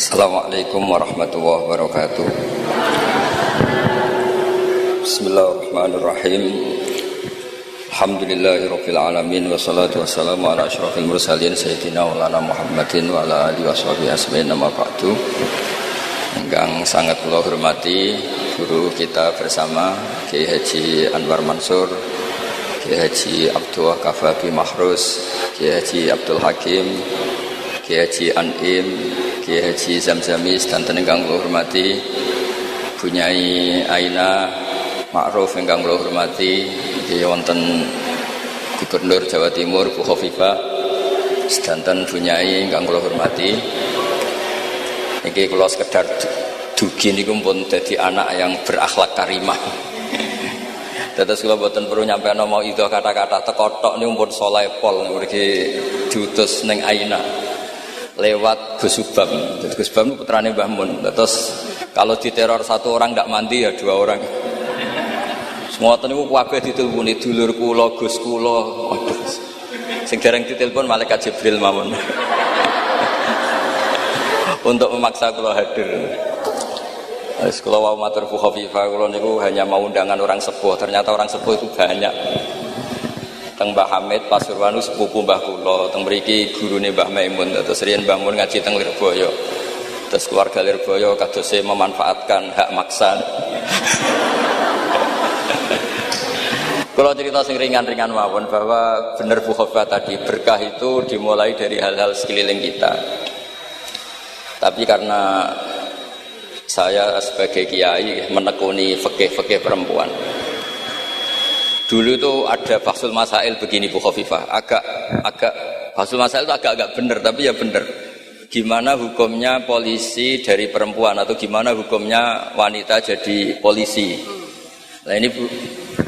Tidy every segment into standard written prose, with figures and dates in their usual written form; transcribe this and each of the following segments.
Assalamualaikum warahmatullahi wabarakatuh. Bismillahirrahmanirrahim. Alhamdulillahirabbil alamin wassalatu wassalamu ala asyrofil mursalin sayyidina maulana Muhammadin wa ala alihi washabihi ajmain. Amma ba'du. Ingkang sangat kula hormati guru kita bersama Kiai Haji Anwar Mansur, Kiai Haji Abdul Kafabi Mahrus, Kiai Haji Abdul Hakim, Kiai Haji Anim, Kiai Haji Zamzamis, dan ingkang kula hormati Bunyai Aina Ma'ruf ingkang kula hormati, nggih wonten Gubernur Jawa Timur Bu Khofifah, sedanten Bunyai ingkang kula hormati. Niki kula sekedar dugi niku pun dadi anak yang berakhlak karimah. Dados kula boten perlu nyampe nama itu kata-kata tekotok niku pun saleh pol mriki diutus ning Aina lewat Gus Subam. Jadi Gus Subam itu putrane Mbah Mun. Terus kalau diteror satu orang tidak mandi ya dua orang. Semua niku kabeh ditelponi dulur kula, Gus kula. Waduh. Sing dereng ditelepon malaikat Jibril mawon. Untuk memaksa kula hadir. Wis kula wau matur Bu Khofifah kula niku hanya mau undangan orang sepuh. Ternyata orang sepuh itu banyak. Teng Mbah Hamid Pasuruan sepupu Mbah kula, teng mriki gurune Mbah Maimun, terus riyen Mbah Mun ngaji teng Lirboyo. Terus keluarga Lirboyo kadose memanfaatkan hak maksa. Kalau cerita sing ringan-ringan mawon bahwa bener Bu Khofifah tadi, berkah itu dimulai dari hal-hal sekeliling kita. Tapi karena saya sebagai kiai menekuni fikih-fikih perempuan. Dulu itu ada bahsul masail begini Bu Khofifah, agak bahsul masail itu agak benar, tapi ya benar. Gimana hukumnya polisi dari perempuan atau gimana hukumnya wanita jadi polisi? Nah ini Bu,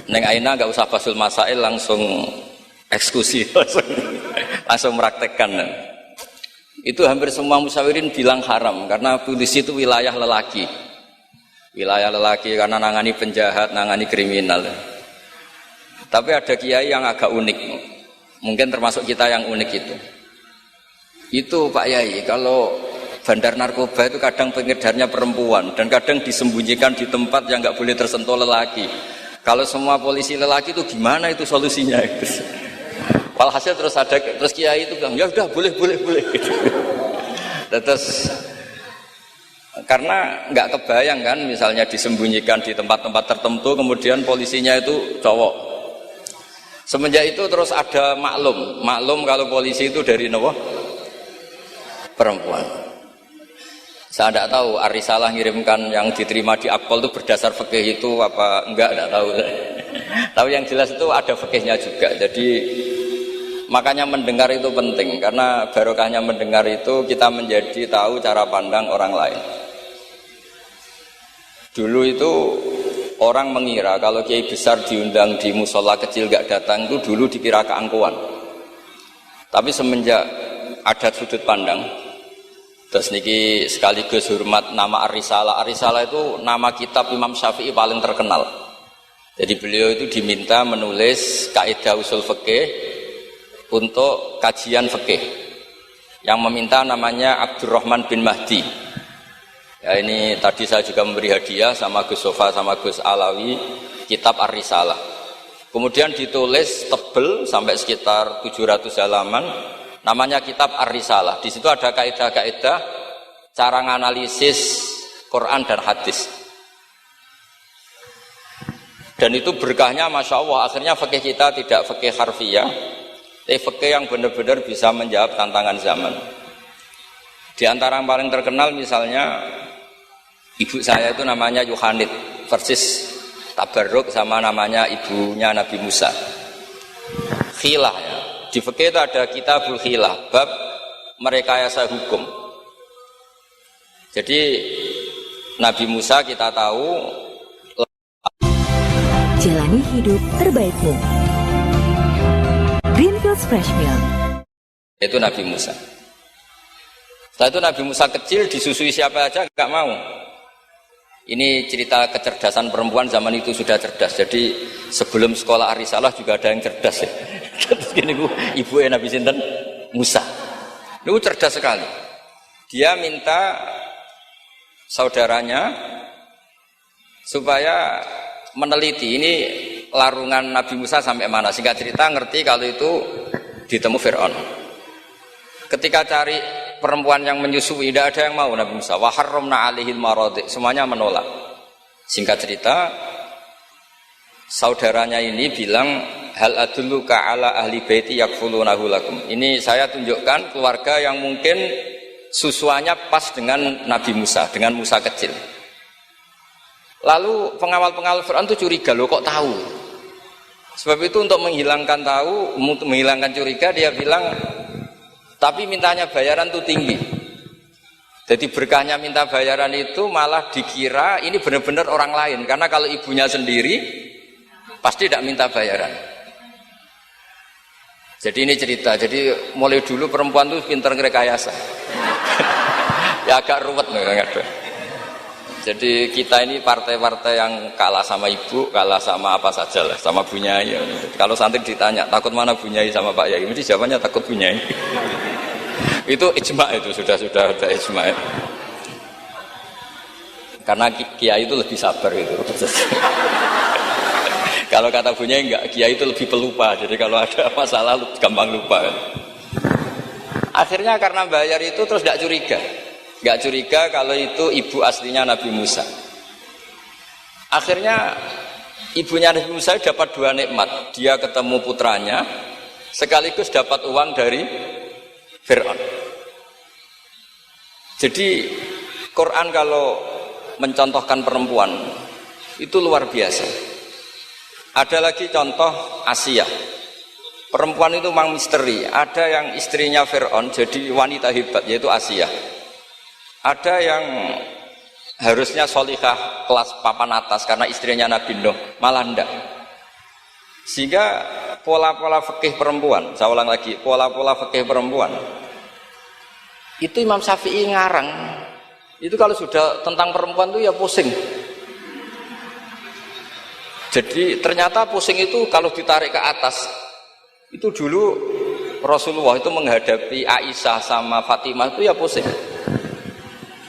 Neng Aina nggak usah bahsul masail, langsung eksekusi, langsung meraktekkan. Itu hampir semua musyawirin bilang haram karena polisi itu wilayah lelaki, karena nangani penjahat, nangani kriminal. Tapi ada kiai yang agak unik, mungkin termasuk kita yang unik itu. Itu Pak Yai, kalau bandar narkoba itu kadang pengedarnya perempuan dan kadang disembunyikan di tempat yang nggak boleh tersentuh lelaki. Kalau semua polisi lelaki itu gimana itu solusinya? Walhasil terus kiai itu bilang ya udah boleh. Terus karena nggak kebayang kan, misalnya disembunyikan di tempat-tempat tertentu, kemudian polisinya itu cowok. Semenjak itu terus ada maklum kalau polisi itu dari perempuan. Saya tidak tahu Ar-Risalah ngirimkan yang diterima di Akpol itu berdasar fikih itu apa enggak tahu. Tapi yang jelas itu ada fikihnya juga. Jadi makanya mendengar itu penting, karena barokahnya mendengar itu kita menjadi tahu cara pandang orang lain. Dulu itu orang mengira kalau kiai besar diundang di musola kecil gak datang itu dulu dikira keangkuhan. Tapi semenjak ada sudut pandang, terus niki sekaligus hormat nama Ar-Risalah. Ar-Risalah itu nama kitab Imam Syafi'i paling terkenal. Jadi beliau itu diminta menulis kaidah usul fikih untuk kajian fikih. Yang meminta namanya Abdurrahman bin Mahdi. Ya ini tadi saya juga memberi hadiah sama Gus Sofa sama Gus Alawi kitab Ar-Risalah. Kemudian ditulis tebel sampai sekitar 700 halaman, namanya kitab Ar-Risalah. Di situ ada kaidah-kaidah cara menganalisis Quran dan hadis. Dan itu berkahnya Masya Allah, akhirnya fikih kita tidak fikih harfiah, tapi fikih yang benar-benar bisa menjawab tantangan zaman. Di antara yang paling terkenal misalnya ibu saya itu namanya Yohanit, persis tabarruk sama namanya ibunya Nabi Musa. Khilah ya. Di fikih itu ada kitabul khilah, bab merekayasa hukum. Jadi Nabi Musa kita tahu jalani hidup terbaikmu. Greenfields Fresh Milk. Itu Nabi Musa. Setelah itu Nabi Musa kecil disusui siapa aja nggak mau. Ini cerita kecerdasan perempuan zaman itu sudah cerdas. Jadi sebelum sekolah Ar-Risalah juga ada yang cerdas ya. Terus gini ibu Nabi sinten Musa. Itu cerdas sekali. Dia minta saudaranya supaya meneliti ini larungan Nabi Musa sampai mana. Singkat cerita ngerti kalau itu ditemu Fir'aun. Ketika cari perempuan yang menyusui, tidak ada yang mau Nabi Musa. Wa harramna 'alaihil maradi, semuanya menolak. Singkat cerita, saudaranya ini bilang, hal adulluka ala ahli baiti yakfulunahu lakum. Ini saya tunjukkan keluarga yang mungkin susuannya pas dengan Nabi Musa, dengan Musa kecil. Lalu pengawal-pengawal Fir'aun itu curiga, loh kok tahu? Sebab itu untuk menghilangkan curiga, dia bilang, tapi mintanya bayaran itu tinggi. Jadi berkahnya minta bayaran itu malah dikira ini benar-benar orang lain. Karena kalau ibunya sendiri, pasti tidak minta bayaran. Jadi ini cerita, jadi mulai dulu perempuan itu pintar ngerekayasa. Ya agak ruwet nih. Jadi kita ini partai-partai yang kalah sama ibu, kalah sama apa saja lah, sama Bu Nyai. Kalau santri ditanya, takut mana Bu Nyai sama Pak Yai? Mesti jawabannya takut Bu Nyai. Itu ijma, itu sudah ada ijma. Karena kiai itu lebih sabar itu. Kalau kata Bu Nyai enggak, kiai itu lebih pelupa. Jadi kalau ada masalah gampang lupa. Akhirnya karena bayar itu terus enggak curiga. Enggak curiga kalau itu ibu aslinya Nabi Musa. Akhirnya ibunya Nabi Musa dapat dua nikmat. Dia ketemu putranya, sekaligus dapat uang dari Fir'aun. Jadi Quran kalau mencontohkan perempuan itu luar biasa. Ada lagi contoh Asia. Perempuan itu memang misteri. Ada yang istrinya Fir'aun jadi wanita hebat, yaitu Asia. Ada yang harusnya solihah kelas papan atas karena istrinya Nabi Nuh, malah enggak. Sehingga pola-pola fikih perempuan, saya ulang lagi, pola-pola fikih perempuan itu Imam Syafi'i ngarang. Itu kalau sudah tentang perempuan itu ya pusing. Jadi ternyata pusing itu kalau ditarik ke atas. Itu dulu Rasulullah itu menghadapi Aisyah sama Fatimah itu ya pusing.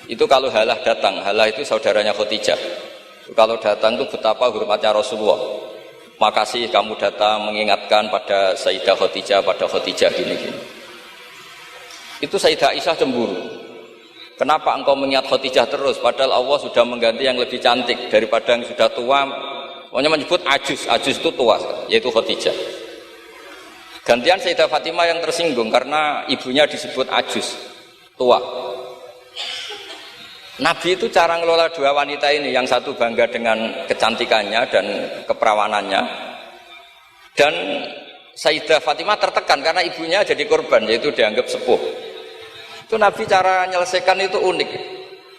Itu kalau Halah datang, Halah itu saudaranya Khadijah. Kalau datang itu betapa hormatnya Rasulullah. Makasih kamu datang mengingatkan pada Sayyidah Khadijah, pada Khadijah gini-gini. Itu Sayyidah Aisyah cemburu. Kenapa engkau mengingat Khadijah terus? Padahal Allah sudah mengganti yang lebih cantik daripada yang sudah tua. Pokoknya menyebut ajus itu tua, yaitu Khadijah. Gantian Sayyidah Fatimah yang tersinggung karena ibunya disebut ajus, tua. Nabi itu cara ngelola dua wanita ini, yang satu bangga dengan kecantikannya dan keperawanannya, dan Sayyidah Fatimah tertekan karena ibunya jadi korban, yaitu dianggap sepuh. Itu Nabi cara menyelesaikan itu unik.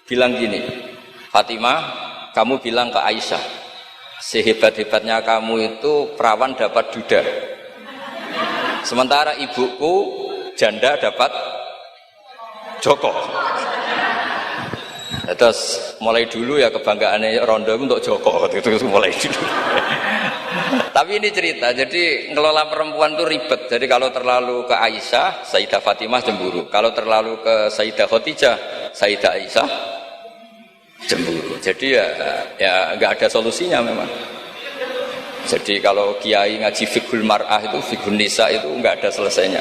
Bilang gini, Fatimah, kamu bilang ke Aisyah, sehebat-hebatnya kamu itu perawan dapat duda, sementara ibuku janda dapat joko. Terus mulai dulu ya kebanggaannya Rondo untuk Joko, itu mulai dulu. Tapi ini cerita, jadi ngelola perempuan itu ribet. Jadi kalau terlalu ke Aisyah, Sayyidah Fatimah cemburu. Kalau terlalu ke Sayyidah Khadijah, Sayyidah Aisyah cemburu. Jadi ya nggak ada solusinya memang. Jadi kalau kiai ngaji fiqhul mar'ah itu, fiqhun nisa itu nggak ada selesainya.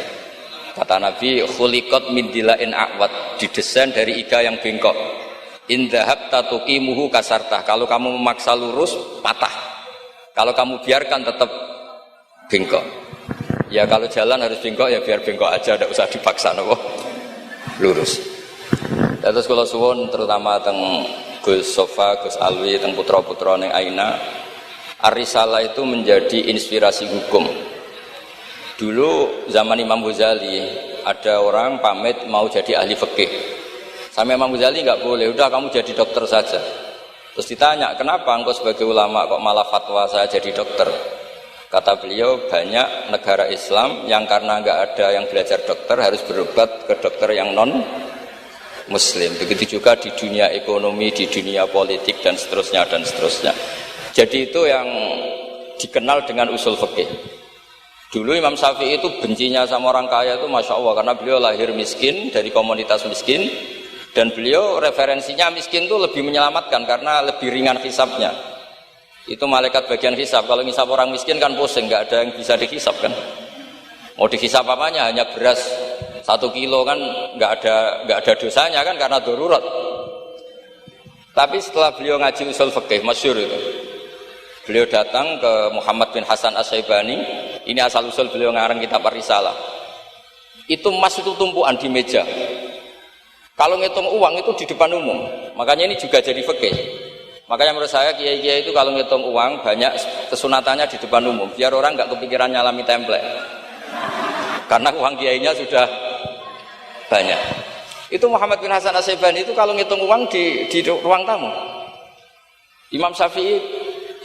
Kata Nabi, khuliqat min dila'in a'wad, didesain dari iga yang bengkok. In dhahabta tuqimuhu kasartah. Kalau kamu memaksa lurus, patah. Kalau kamu biarkan tetap bengkok. Ya kalau jalan harus bengkok, ya biar bengkok aja, tidak usah dipaksa nopo lurus. Terus kalau suwon terutama teng Gus Sofa, Gus Alwi, teng putra-putra ning Aina, Ar-Risalah itu menjadi inspirasi hukum. Dulu zaman Imam Ghazali ada orang pamit mau jadi ahli fikih. Sama Imam Ghazali nggak boleh, udah kamu jadi dokter saja. Terus ditanya, kenapa engkau sebagai ulama kok malah fatwa saya jadi dokter? Kata beliau, banyak negara Islam yang karena nggak ada yang belajar dokter harus berobat ke dokter yang non Muslim. Begitu juga di dunia ekonomi, di dunia politik dan seterusnya dan seterusnya. Jadi itu yang dikenal dengan usul fikih. Dulu Imam Syafi'i itu bencinya sama orang kaya itu masya Allah, karena beliau lahir miskin dari komunitas miskin. Dan beliau referensinya miskin itu lebih menyelamatkan karena lebih ringan hisabnya. Itu malaikat bagian hisab. Kalau ngisab orang miskin kan pusing, nggak ada yang bisa dihisab kan. Mau dihisab apanya? Hanya beras 1 kilo kan nggak ada dosanya kan karena darurat. Tapi setelah beliau ngaji usul fikih masyhur itu, beliau datang ke Muhammad bin Hasan As-Syaibani. Ini asal usul beliau ngarang kitab Ar-Risalah. Itu emas itu tumpuan di meja. Kalau ngitung uang itu di depan umum. Makanya ini juga jadi fikih. Makanya menurut saya kiai-kiai itu kalau ngitung uang banyak kesunatannya di depan umum. Biar orang nggak kepikiran nyalami template. Karena uang kiainya sudah banyak. Itu Muhammad bin Hasan As-Syaibani itu kalau ngitung uang di ruang tamu. Imam Syafi'i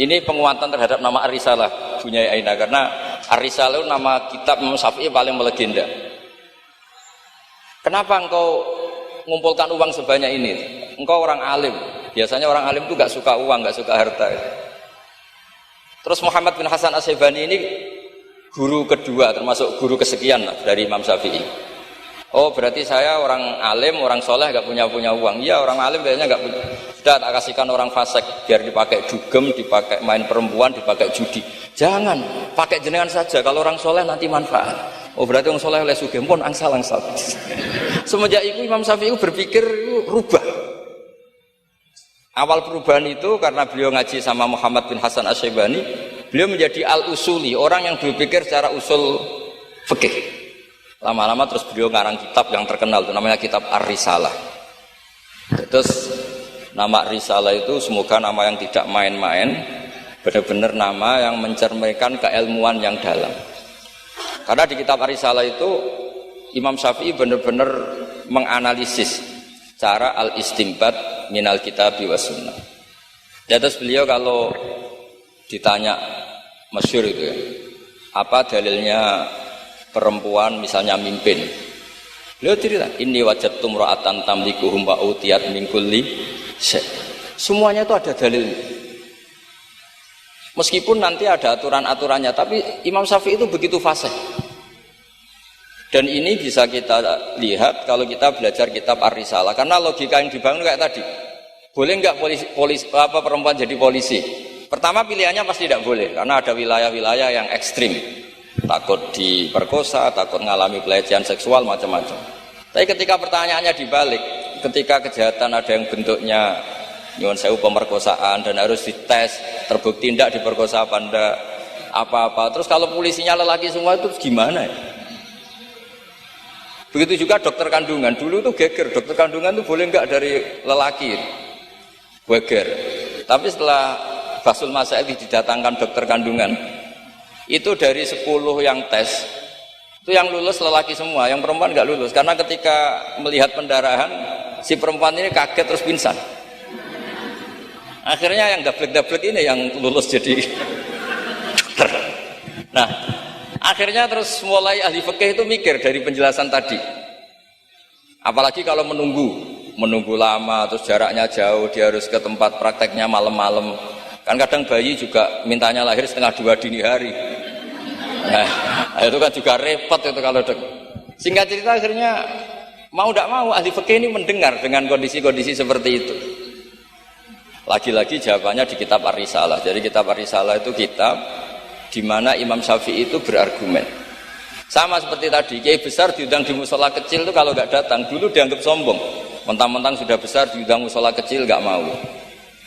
ini penguatan terhadap nama Ar-Risalah punya Aina karena Ar-Risalah itu nama kitab Imam Syafi'i paling melegenda. Kenapa engkau mengumpulkan uang sebanyak ini? Engkau orang alim. Biasanya orang alim itu gak suka uang, gak suka harta. Terus Muhammad bin Hasan As-Syaibani ini guru kedua, termasuk guru kesekian dari Imam Syafi'i. Oh berarti saya orang alim, orang soleh gak punya uang. Iya orang alim biasanya gak punya. Sudah tak kasihkan orang fasik biar dipakai dugem, dipakai main perempuan, dipakai judi. Jangan, pakai jenengan saja. Kalau orang soleh nanti manfaat. Oh berarti orang soleh oleh sugih pun angsal. Semenjak itu Imam Syafi'i berpikir rubah. Awal perubahan itu karena beliau ngaji sama Muhammad bin Hasan As-Syaibani, beliau menjadi al-usuli, orang yang berpikir secara usul fikih. Lama-lama terus beliau ngarang kitab yang terkenal itu namanya kitab Ar-Risalah. Terus nama Risalah itu semoga nama yang tidak main-main, benar-benar nama yang mencerminkan keilmuan yang dalam. Karena di kitab Ar-Risalah itu Imam Syafi'i benar-benar menganalisis cara al-istinbat minal kitabi was sunnah. Dan terus beliau kalau ditanya masyhur itu ya, apa dalilnya perempuan misalnya mimpin, beliau cerita ini wajadtum ra'atan tamlikuhum wa utiyat min kulli syai'. Semuanya itu ada dalilnya. Meskipun nanti ada aturan-aturannya, tapi Imam Syafi'i itu begitu fasih. Dan ini bisa kita lihat kalau kita belajar kitab Ar-Risalah, karena logika yang dibangun kayak tadi. Boleh nggak perempuan jadi polisi? Pertama pilihannya pasti tidak boleh, karena ada wilayah-wilayah yang ekstrim. Takut diperkosa, takut mengalami pelecehan seksual, macam-macam. Tapi ketika pertanyaannya dibalik, ketika kejahatan ada yang bentuknya nyuwun sewu pemerkosaan dan harus dites, terbukti tidak diperkosa apa enggak, apa-apa. Terus kalau polisinya lelaki semua itu gimana ya? Begitu juga dokter kandungan. Dulu tuh geger, dokter kandungan tuh boleh enggak dari lelaki? Geger. Tapi setelah Basul Masail didatangkan dokter kandungan, itu dari 10 yang tes, itu yang lulus lelaki semua, yang perempuan enggak lulus. Karena ketika melihat pendarahan, si perempuan ini kaget terus pingsan. Akhirnya yang dablek-dablek ini yang lulus jadi dokter. Nah, akhirnya terus mulai ahli fikih itu mikir dari penjelasan tadi. Apalagi kalau menunggu lama, terus jaraknya jauh, dia harus ke tempat prakteknya malam-malam. Kan kadang bayi juga mintanya lahir 1:30 dini hari. Nah, itu kan juga repot itu kalau singkat cerita akhirnya mau tidak mau ahli fikih ini mendengar dengan kondisi-kondisi seperti itu. Lagi-lagi jawabannya di kitab Ar-Risalah. Jadi kitab Ar-Risalah itu kitab di mana Imam Syafi'i itu berargumen. Sama seperti tadi, kiai besar diundang di musola kecil itu kalau nggak datang, dulu dianggap sombong. Mentang-mentang sudah besar diundang musola kecil nggak mau.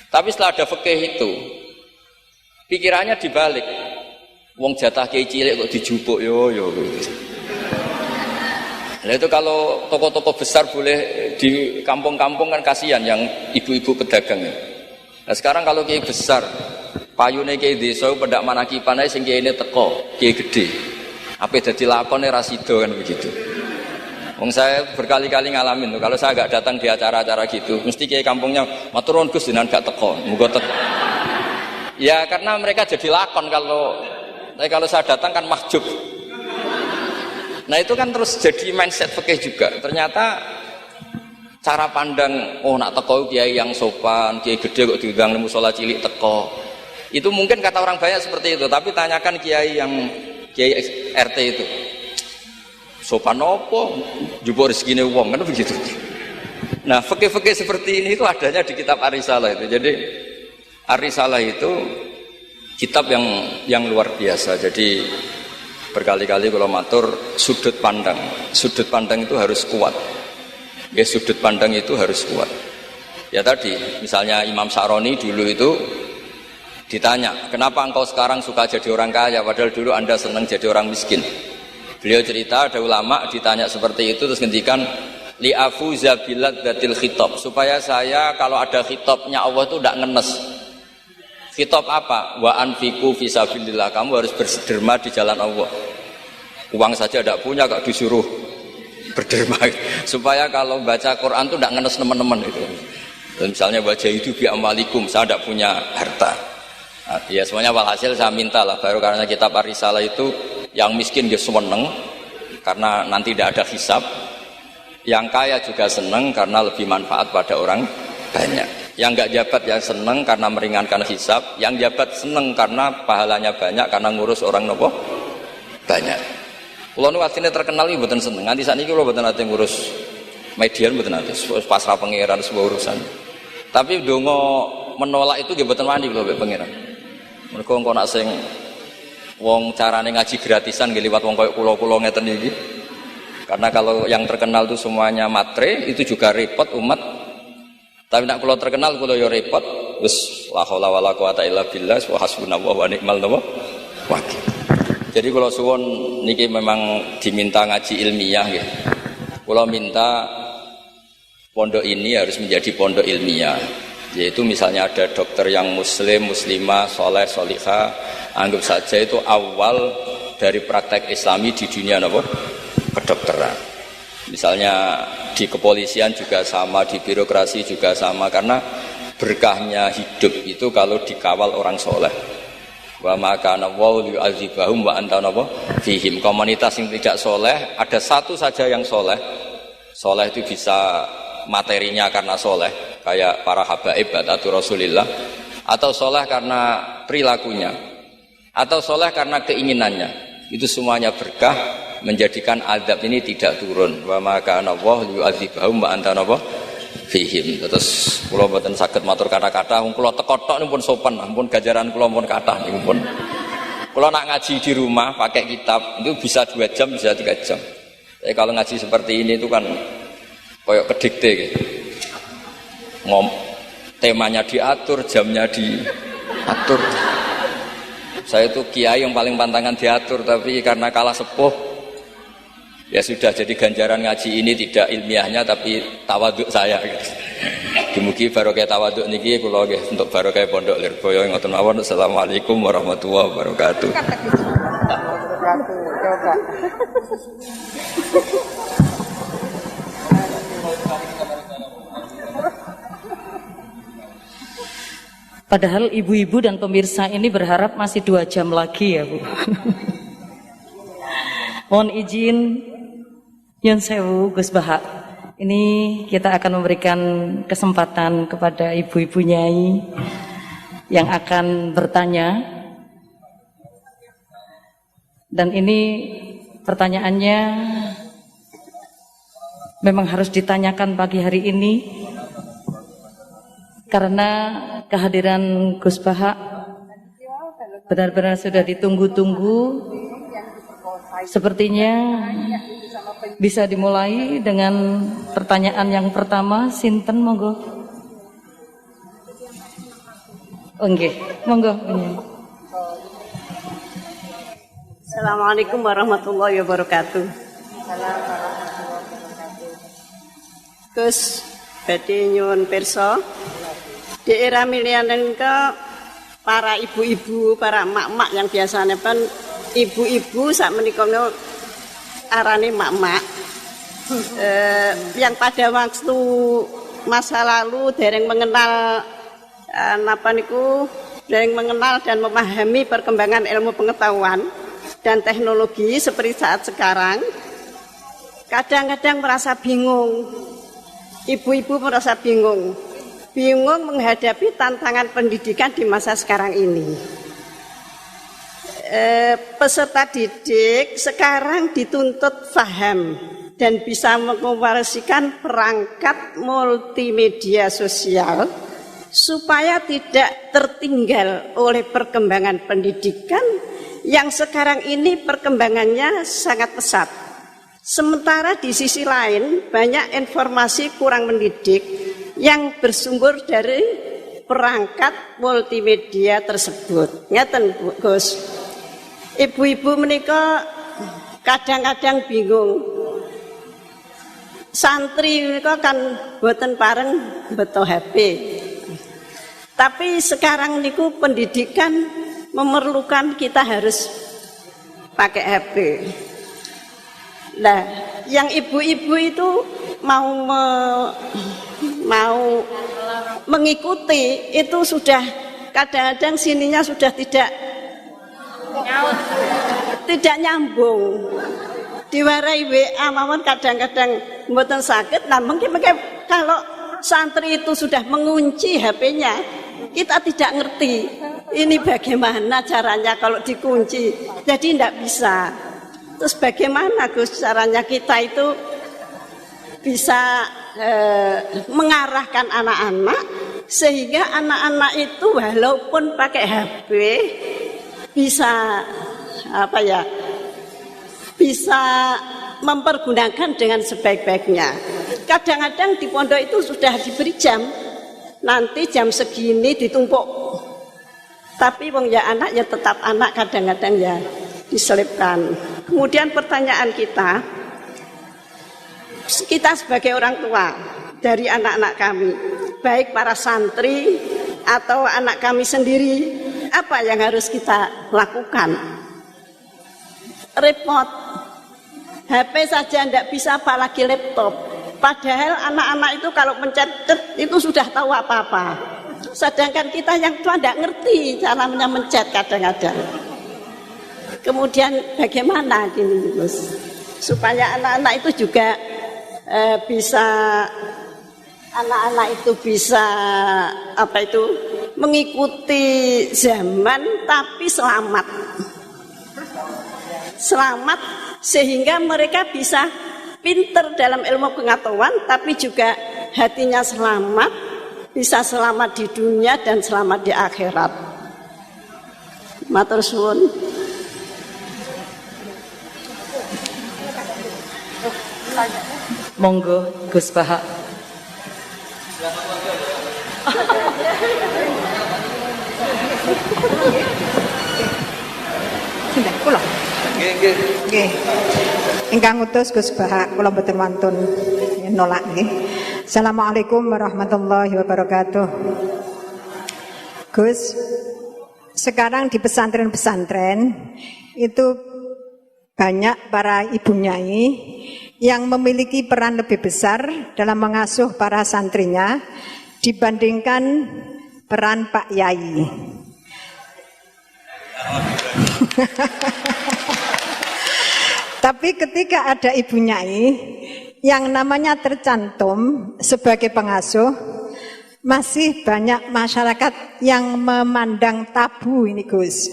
Tapi setelah ada fikih itu, pikirannya dibalik. Wong jatah kiai cilik kok dijupuk yo. Nah itu kalau toko-toko besar boleh di kampung-kampung kan kasihan yang ibu-ibu pedagang. Nah sekarang kalau kiai besar, payune kiai desa pendak manakipan ae sing kiai teko, kiai gede. Apa dadi lakone ra sida kan begitu. Wong saya berkali-kali ngalamin tuh, kalau saya enggak datang di acara-acara gitu, mesti kiai kampungnya matur nuwun Gus jenengan gak teko, muga teko. Ya karena mereka jadi lakon kalau saya datang kan mahjub. Nah itu kan terus jadi mindset fikih juga. Ternyata cara pandang, oh nak teko kiai yang sopan, kiai gede kok diundang nang musala cilik teko. Itu mungkin kata orang banyak seperti itu, tapi tanyakan kiai RT itu. Sopan opo? Jupuk rezekine wong kan begitu. Nah, fikih-fikih seperti ini itu adanya di kitab Ar-Risalah itu. Jadi Ar-Risalah itu kitab yang luar biasa. Jadi berkali-kali kalau matur sudut pandang itu harus kuat. Ya, sudut pandang itu harus kuat. Ya tadi, misalnya Imam Sa'roni dulu itu ditanya, kenapa engkau sekarang suka jadi orang kaya, padahal dulu anda senang jadi orang miskin. Beliau cerita, ada ulama ditanya seperti itu, terus ngendikan, li'afuza biladzatil khitab, supaya saya kalau ada khitabnya Allah itu tidak ngenes. Khitab apa? Wa anfiqu fisabilillah, kamu harus berderma di jalan Allah. Uang saja tidak punya, kok disuruh berderma, supaya kalau baca Quran itu tidak ngenes teman-teman itu. Dan misalnya baca itu bi amalikum, saya tidak punya harta. Nah, ya semuanya walhasil saya minta lah, baru karena kitab Ar-Risalah itu yang miskin dia seneng karena nanti tidak ada hisab, yang kaya juga seneng karena lebih manfaat pada orang banyak. Yang enggak jabat yang seneng karena meringankan hisab, yang jabat seneng karena pahalanya banyak karena ngurus orang nopo banyak. Kulo nu asline terkenal iki mboten seneng. Nganti sakniki kulo mboten nate ngurus median, mboten nate pasrah pangeran sebuah urusan. Tapi donga menolak itu nggih mboten wani kulo mbek pangeran. Mergo engko nak sing wong carane ngaji gratisan nggih liwat wong koyo kula-kula ngeten iki. Karena kalau yang terkenal itu semuanya matre, itu juga repot umat. Tapi nak kula terkenal kula ya repot. Wis la haula wala quwata illa billah wa hasbunallahu wa ni'mal wakil. Jadi kalau suwon niki memang diminta ngaji ilmiah ya. Kalau minta pondok ini harus menjadi pondok ilmiah. Yaitu misalnya ada dokter yang muslim, muslimah, soleh, solihah, anggap saja itu awal dari praktek islami di dunia apa? Kedokteran. Misalnya di kepolisian juga sama, di birokrasi juga sama, karena berkahnya hidup itu kalau dikawal orang soleh. Wa maka nawau yu'adzibahum wa anta napa fihim. Komunitas yang tidak soleh, ada satu saja yang soleh. Soleh itu bisa materinya karena soleh, kayak para habaib atau Rasulillah, atau soleh karena perilakunya, atau soleh karena keinginannya. Itu semuanya berkah, menjadikan azab ini tidak turun. Wa maka nawau yu'adzibahum wa anta napa fihim. Terus kula mboten saged matur kata-kata, wong kula teko tok pun sopan, ampun ganjaran kula pun kathah niku pun. Kula nak ngaji di rumah pakai kitab itu bisa 2 jam, bisa 3 jam. Tapi kalau ngaji seperti ini itu kan koyok kedikte gitu. Temanya diatur, jamnya diatur. Saya itu kiai yang paling pantangan diatur, tapi karena kalah sepuh ya sudah, jadi ganjaran ngaji ini tidak ilmiahnya tapi tawaduk saya gitu. Dimugi barokah tawaduk niki kula nggih untuk barokah Pondok Lirboyo ngoten mawon. Assalamualaikum warahmatullahi wabarakatuh. Padahal ibu-ibu dan pemirsa ini berharap masih 2 jam lagi ya Bu. Mohon izin Yun Sewu Gus Baha, ini kita akan memberikan kesempatan kepada ibu-ibu nyai yang akan bertanya. Dan ini pertanyaannya memang harus ditanyakan pagi hari ini, karena kehadiran Gus Baha benar-benar sudah ditunggu-tunggu. Sepertinya bisa dimulai dengan pertanyaan yang pertama. Sinten monggo. Nggih, monggo. Assalamualaikum warahmatullahi wabarakatuh. Gus badhe nyuwun pirsa, di era milenial ke para ibu-ibu, para emak-emak yang biasanya kan ibu-ibu sak menika arane emak-emak yang pada waktu masa lalu dereng mengenal dereng mengenal dan memahami perkembangan ilmu pengetahuan dan teknologi seperti saat sekarang, kadang-kadang merasa bingung. Ibu-ibu merasa bingung menghadapi tantangan pendidikan di masa sekarang ini. Peserta didik sekarang dituntut paham dan bisa mengoperasikan perangkat multimedia sosial supaya tidak tertinggal oleh perkembangan pendidikan yang sekarang ini perkembangannya sangat pesat. Sementara di sisi lain banyak informasi kurang mendidik yang bersumber dari perangkat multimedia tersebut. Ngeten Gus. Ibu-ibu menika kadang-kadang bingung. Santri menika kan boten pareng beto HP. Tapi sekarang niku pendidikan memerlukan kita harus pakai HP. Nah, yang ibu-ibu itu mau mengikuti itu sudah kadang-kadang sininya sudah tidak nyambung. Diwarai WA mawon kadang-kadang mboten sakit. Nah, mungkin kalau santri itu sudah mengunci HP-nya, kita tidak ngerti ini bagaimana caranya kalau dikunci. Jadi tidak bisa. Terus bagaimana Gus caranya kita itu bisa mengarahkan anak-anak sehingga anak-anak itu walaupun pakai HP bisa bisa mempergunakan dengan sebaik-baiknya. Kadang-kadang di pondok itu sudah diberi jam, nanti jam segini ditumpuk. Tapi wong ya anak ya tetap anak, kadang-kadang ya diselipkan. Kemudian pertanyaan kita sebagai orang tua dari anak-anak kami, baik para santri atau anak kami sendiri, apa yang harus kita lakukan? Repot, HP saja tidak bisa, apalagi laptop. Padahal anak-anak itu kalau mencet itu sudah tahu apa-apa. Sedangkan kita yang tua tidak ngerti caranya mencet kadang-kadang. Kemudian bagaimana gini Gus, supaya anak-anak itu juga bisa mengikuti zaman tapi selamat sehingga mereka bisa pinter dalam ilmu pengetahuan tapi juga hatinya selamat, bisa selamat di dunia dan selamat di akhirat. Matur suwun. Monggo Gus Bahak. Sinten kula? Nggih. Ingkang utus Gus Bahak kula mboten wantun nolak nggih. Assalamualaikum warahmatullahi wabarakatuh. Gus, sekarang di pesantren-pesantren itu banyak para ibu nyai yang memiliki peran lebih besar dalam mengasuh para santrinya dibandingkan peran Pak Yai. Tapi ketika ada ibu nyai yang namanya tercantum sebagai pengasuh, masih banyak masyarakat yang memandang tabu ini Gus,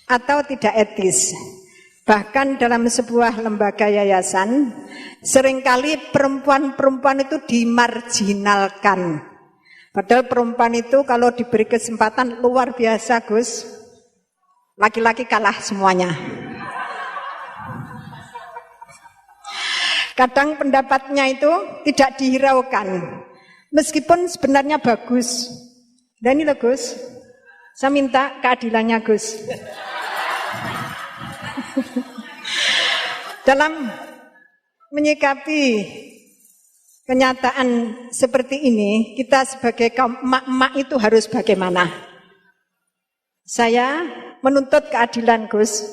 atau tidak etis. Bahkan dalam sebuah lembaga yayasan, seringkali perempuan-perempuan itu dimarginalkan. Padahal perempuan itu kalau diberi kesempatan luar biasa Gus, laki-laki kalah semuanya. Kadang pendapatnya itu tidak dihiraukan, meskipun sebenarnya bagus. Dan ini loh Gus, saya minta keadilannya Gus. Dalam menyikapi kenyataan seperti ini, kita sebagai kaum emak-emak itu harus bagaimana? Saya menuntut keadilan Gus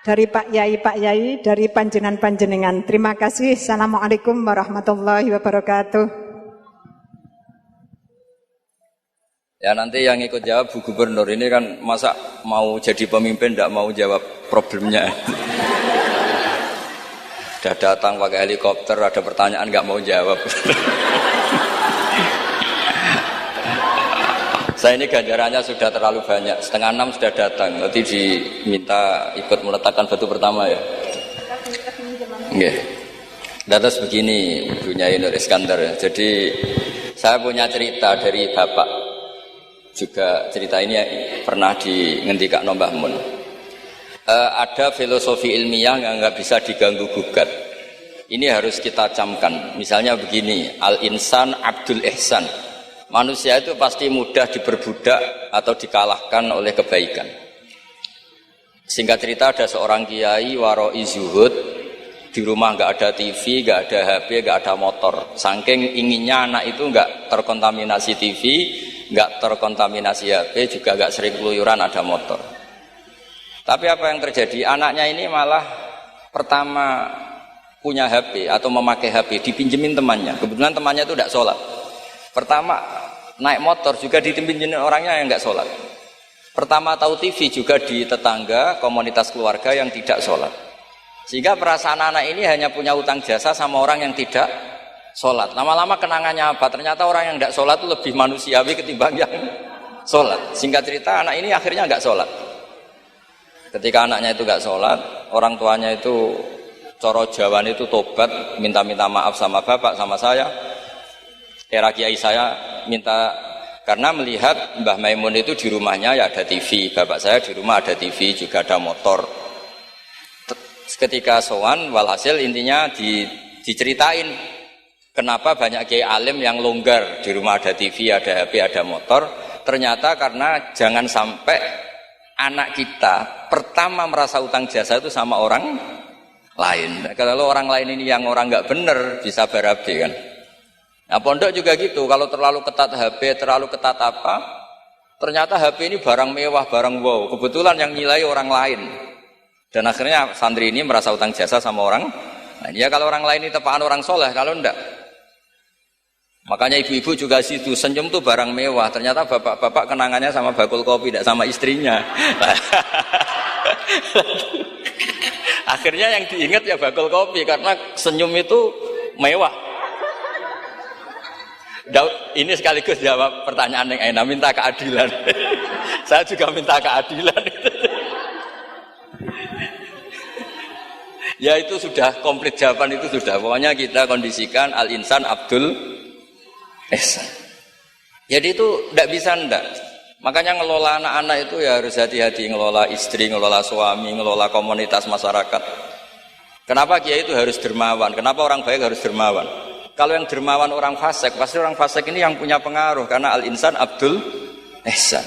dari Pak Yai, dari panjenengan-panjenengan. Terima kasih. Assalamualaikum warahmatullahi wabarakatuh. Ya nanti yang ikut jawab Bu Gubernur ini kan masa mau jadi pemimpin tidak mau jawab problemnya. Sudah datang pakai helikopter, ada pertanyaan nggak mau jawab. Saya ini ganjarannya sudah terlalu banyak, 5:30 sudah datang, nanti diminta ikut meletakkan batu pertama ya. Nggih. Terus begini, Bu Nyai Nur Iskandar. Jadi saya punya cerita dari bapak. Juga cerita ini pernah ngendikak Mbah Mun. Ada filosofi ilmiah yang nggak bisa diganggu gugat. Ini harus kita camkan. Misalnya begini, al-insan abdul ihsan. Manusia itu pasti mudah diperbudak atau dikalahkan oleh kebaikan. Singkat cerita ada seorang kiai waroi zuhud. Di rumah nggak ada TV, nggak ada HP, nggak ada motor. Saking inginnya anak itu nggak terkontaminasi TV, nggak terkontaminasi HP, juga nggak sering keluyuran ada motor. Tapi apa yang terjadi? Anaknya ini malah pertama punya HP atau memakai HP dipinjemin temannya. Kebetulan temannya itu nggak sholat. Pertama naik motor juga dipinjemin orangnya yang nggak sholat. Pertama tahu TV juga di tetangga, komunitas keluarga yang tidak sholat. Sehingga perasaan anak ini hanya punya utang jasa sama orang yang tidak sholat. Lama-lama kenangannya apa? Ternyata orang yang tidak sholat itu lebih manusiawi ketimbang yang sholat. Singkat cerita anak ini akhirnya nggak sholat. Ketika anaknya itu nggak sholat, orang tuanya itu coro Jawa itu tobat, minta maaf sama bapak, sama saya. Era kiai saya minta, karena melihat Mbah Maimun itu di rumahnya ya ada TV, bapak saya di rumah ada TV, juga ada motor. Ketika sowan, walhasil intinya diceritain kenapa banyak kiai alim yang longgar di rumah ada TV, ada HP, ada motor. Ternyata karena jangan sampai anak kita pertama merasa utang jasa itu sama orang lain. Kalau orang lain ini yang orang nggak bener bisa berabe kan. Nah pondok juga gitu. Kalau terlalu ketat HP, terlalu ketat apa, ternyata HP ini barang mewah, barang wow. Kebetulan yang nilai orang lain. Dan akhirnya santri ini merasa utang jasa sama orang. Nah, ya kalau orang lain ini tepaan orang soleh, kalau enggak. Makanya ibu-ibu juga situ, senyum tuh barang mewah. Ternyata bapak-bapak kenangannya sama bakul kopi, tidak sama istrinya. Akhirnya yang diingat ya bakul kopi, karena senyum itu mewah. Ini sekaligus jawab pertanyaan yang enak, minta keadilan. Saya juga minta keadilan. Ya itu sudah komplit jawaban itu sudah. Pokoknya kita kondisikan al-insan abdul ihsan. Jadi itu tidak bisa ndak. Makanya ngelola anak-anak itu ya harus hati-hati, ngelola istri, ngelola suami, ngelola komunitas masyarakat. Kenapa kiai itu harus dermawan? Kenapa orang baik harus dermawan? Kalau yang dermawan orang fasik, pasti orang fasik ini yang punya pengaruh karena al-insan abdul ihsan.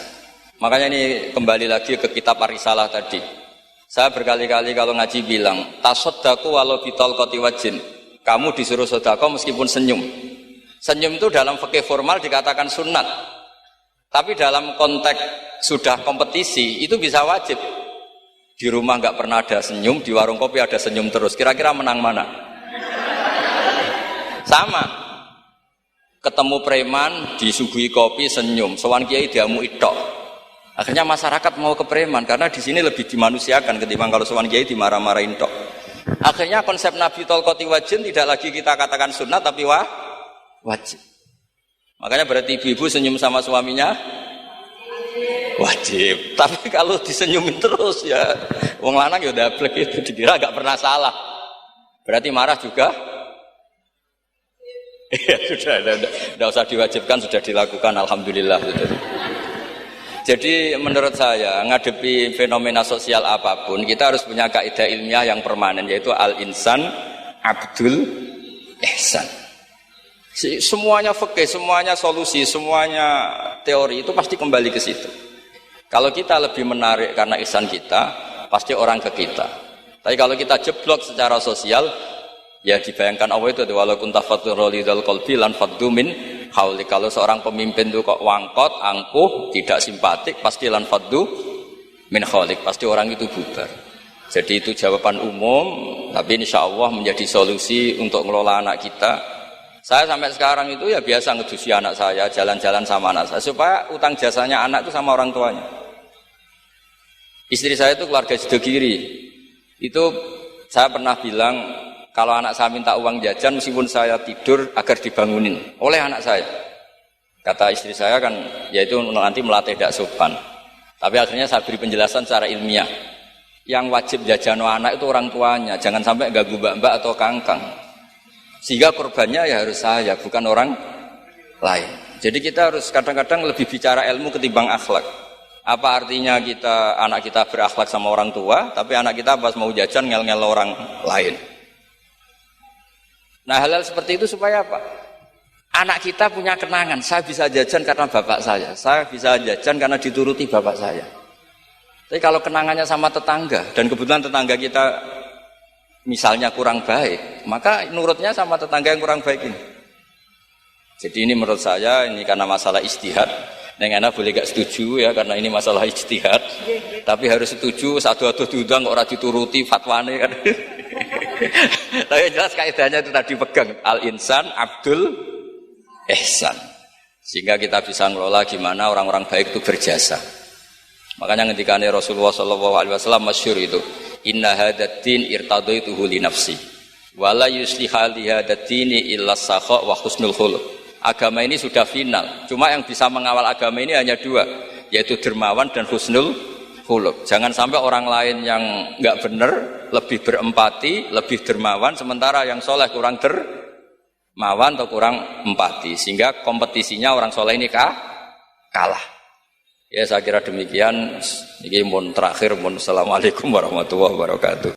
Makanya ini kembali lagi ke kitab Ar-Risalah tadi. Saya berkali-kali kalau ngaji bilang, tasodaku walau bitolkoti wajin. Kamu disuruh sodako meskipun senyum. Senyum itu dalam fikih formal dikatakan sunat. Tapi dalam konteks sudah kompetisi, itu bisa wajib. Di rumah nggak pernah ada senyum, di warung kopi ada senyum terus. Kira-kira menang mana? Sama. Ketemu preman, disuguhi kopi, senyum. Sowan kiai diamu itok. Akhirnya masyarakat mau ke preman karena di sini lebih dimanusiakan ketimbang kalau sowan kiai dimarah-marahin tok. Akhirnya konsep Nabi tolkoti wajin tidak lagi kita katakan sunat tapi wajib. Makanya berarti ibu-ibu senyum sama suaminya wajib. Tapi kalau disenyumin terus ya wong lanang ya udah blek itu dikira enggak pernah salah. Berarti marah juga. Ya sudah, enggak usah diwajibkan, sudah dilakukan, alhamdulillah. Jadi menurut saya ngadepi fenomena sosial apapun kita harus punya kaidah ilmiah yang permanen, yaitu al-insan abdul ihsan. Semuanya fikih, semuanya solusi, semuanya teori itu pasti kembali ke situ. Kalau kita lebih menarik karena ihsan kita, pasti orang ke kita. Tapi kalau kita jeblok secara sosial, ya dibayangkan Allah itu walau kunta faturolidal qalbi lan faddu min haulik. Kalau seorang pemimpin itu kok wangkot, angkuh, tidak simpatik, pasti lan faddu min haulik, pasti orang itu bubar. Jadi itu jawaban umum, tapi insya Allah menjadi solusi untuk ngelola anak kita. Saya sampai sekarang itu ya biasa ngedusi anak saya, jalan-jalan sama anak saya, supaya utang jasanya anak itu sama orang tuanya. Istri saya itu keluarga Sidogiri. Itu saya pernah bilang, kalau anak saya minta uang jajan, meskipun saya tidur agar dibangunin oleh anak saya. Kata istri saya kan, yaitu nanti melatih tidak sopan. Tapi akhirnya saya beri penjelasan secara ilmiah. Yang wajib jajan anak itu orang tuanya, jangan sampai ganggu mbak-mbak atau kangkang. Sehingga korbannya ya harus saya, bukan orang lain. Jadi kita harus kadang-kadang lebih bicara ilmu ketimbang akhlak. Apa artinya anak kita berakhlak sama orang tua, tapi anak kita pas mau jajan ngel-ngel orang lain. Nah, hal-hal seperti itu supaya apa? Anak kita punya kenangan, saya bisa jajan karena bapak saya bisa jajan karena dituruti bapak saya. Tapi kalau kenangannya sama tetangga, dan kebetulan tetangga kita misalnya kurang baik, maka nurutnya sama tetangga yang kurang baik ini. Jadi ini menurut saya, ini karena masalah ijtihad. Neng anak boleh gak setuju ya, karena ini masalah ijtihad. Tapi harus setuju, satu-satu diundang kok ora dituruti fatwane kan. Tapi jelas kaidahnya itu tadi pegang al-insan abdul ihsan. Sehingga kita bisa ngelola gimana orang-orang baik itu berjasa. Makanya ngendikane Rasulullah sallallahu alaihi wasallam masyhur itu, inna hadzal-din irtadaituhu li nafsi wala yusliha li hadzal-dini illa sakha wa husnul khuluq. Agama ini sudah final. Cuma yang bisa mengawal agama ini hanya dua, yaitu dermawan dan husnul khuluq. Jangan sampai orang lain yang enggak benar lebih berempati, lebih dermawan, sementara yang soleh kurang dermawan atau kurang empati, sehingga kompetisinya orang soleh ini kalah. Ya saya kira demikian. Ini mohon terakhir, mohon assalamualaikum warahmatullahi wabarakatuh.